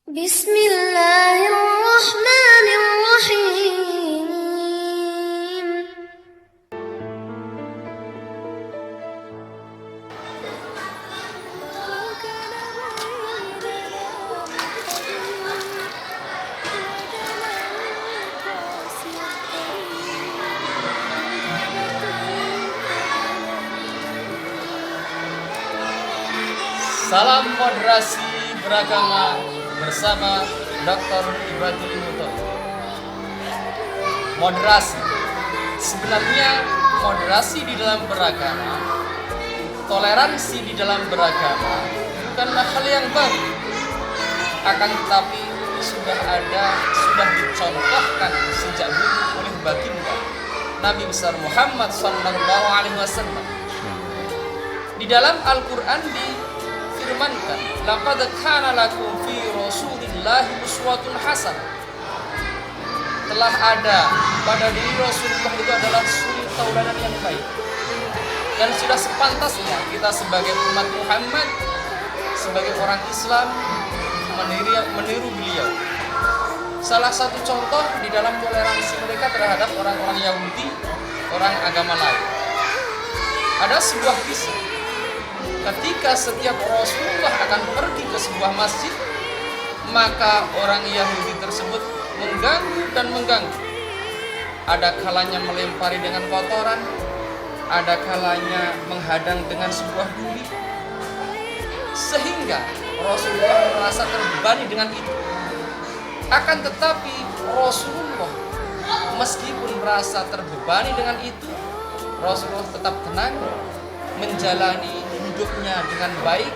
Bismillahirrahmanirrahim. Salam moderasi beragama bersama Dr. Ibrahim Muto. Moderasi. Sebenarnya moderasi di dalam beragama, toleransi di dalam beragama bukanlah hal yang baru. Akan tetapi sudah dicontohkan sejak dulu oleh baginda Nabi besar Muhammad sallallahu alaihi wasallam. Di dalam Al-Qur'an difirmankan, laqad kana lakum fi rasulillahi uswatun hasanah. Telah ada pada diri Rasulullah itu adalah suri tauladan yang baik. Dan sudah sepantasnya kita sebagai umat Muhammad, sebagai orang Islam meniru beliau. Salah satu contoh di dalam toleransi mereka terhadap orang-orang Yahudi, orang agama lain. Ada sebuah kisah ketika setiap Rasulullah akan pergi ke sebuah masjid, maka orang Yahudi tersebut mengganggu. Ada kalanya melempari dengan kotoran, ada kalanya menghadang dengan sebuah duri, sehingga Rasulullah merasa terbebani dengan itu. Akan tetapi Rasulullah meskipun merasa terbebani dengan itu, Rasulullah tetap tenang, menjalani hidupnya dengan baik,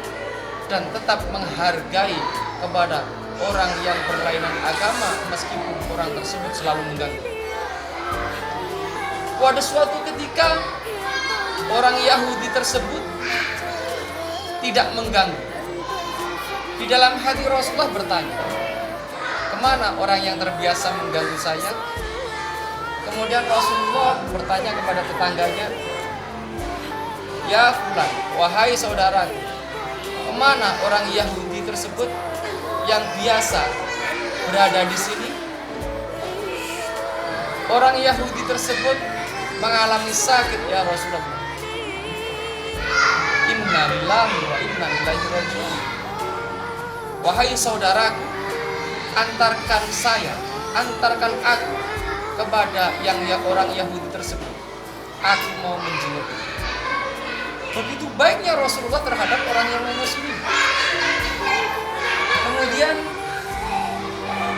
dan tetap menghargai kepada orang yang berlainan agama meskipun orang tersebut selalu mengganggu. Pada suatu ketika orang Yahudi tersebut tidak mengganggu. Di dalam hati Rasulullah bertanya, kemana orang yang terbiasa mengganggu saya? Kemudian Rasulullah bertanya kepada tetangganya, ya fulan, wahai saudaraku, kemana orang Yahudi tersebut yang biasa berada di sini? Orang Yahudi tersebut mengalami sakit ya Rasulullah. Inna lillahi wa inna ilaihi raji'un. Wahai saudaraku, antarkan aku kepada orang Yahudi tersebut. Aku mau menjenguk. Begitu baiknya Rasulullah terhadap orang yang non-muslim. Kemudian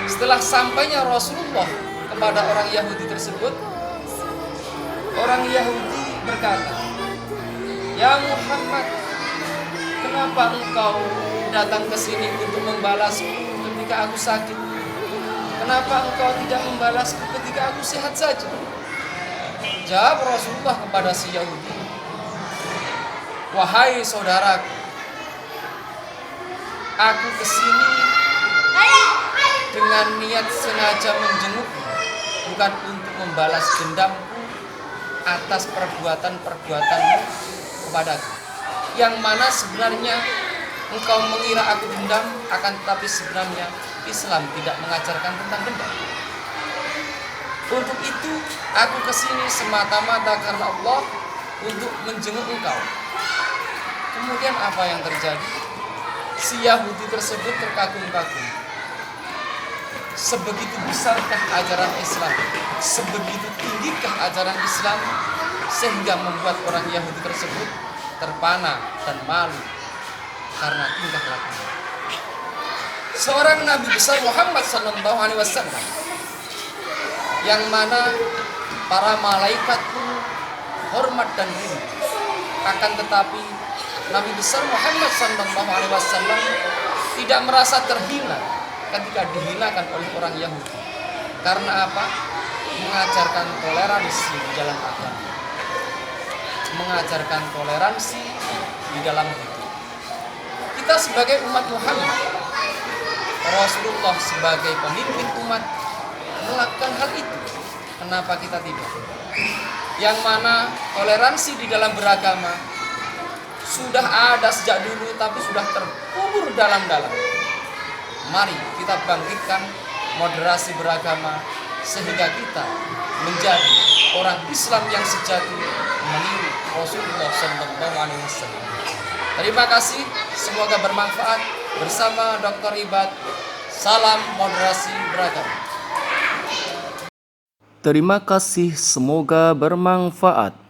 setelah sampainya Rasulullah kepada orang Yahudi tersebut, orang Yahudi berkata, ya Muhammad, kenapa engkau datang ke sini untuk membalasku ketika aku sakit? Kenapa engkau tidak membalasku ketika aku sehat saja? Jawab Rasulullah kepada si Yahudi, wahai saudaraku, aku kesini dengan niat sengaja menjengukmu, bukan untuk membalas dendamku atas perbuatan-perbuatanmu kepadaku, yang mana sebenarnya engkau mengira aku dendam, akan tetapi sebenarnya Islam tidak mengajarkan tentang dendam. Untuk itu aku kesini semata-mata karena Allah, untuk menjenguk engkau. Kemudian apa yang terjadi? Si Yahudi tersebut terkagum-kagum. Sebegitu besarkah ajaran Islam? Sebegitu tinggikah ajaran Islam? Sehingga membuat orang Yahudi tersebut terpana dan malu karena tingkah lakunya. Seorang Nabi besar Muhammad sallallahu alaihi wasallam, yang mana para malaikat pun hormat dan rindu. Akan tetapi Nabi besar Muhammad sallallahu alaihi wasallam tidak merasa terhina ketika dihinakan oleh orang Yahudi. Karena apa? Mengajarkan toleransi di dalam agama, mengajarkan toleransi di dalam hidup. Kita sebagai umat Muhammad, Rasulullah sebagai pemimpin umat melakukan hal itu. Kenapa kita tidak? Yang mana toleransi di dalam beragama sudah ada sejak dulu, tapi sudah terkubur dalam-dalam. Mari kita bangkitkan moderasi beragama sehingga kita menjadi orang Islam yang sejati meniru Rasulullah SAW. Terima kasih, semoga bermanfaat. Bersama Dr. Ibad, salam moderasi beragama. Terima kasih, semoga bermanfaat.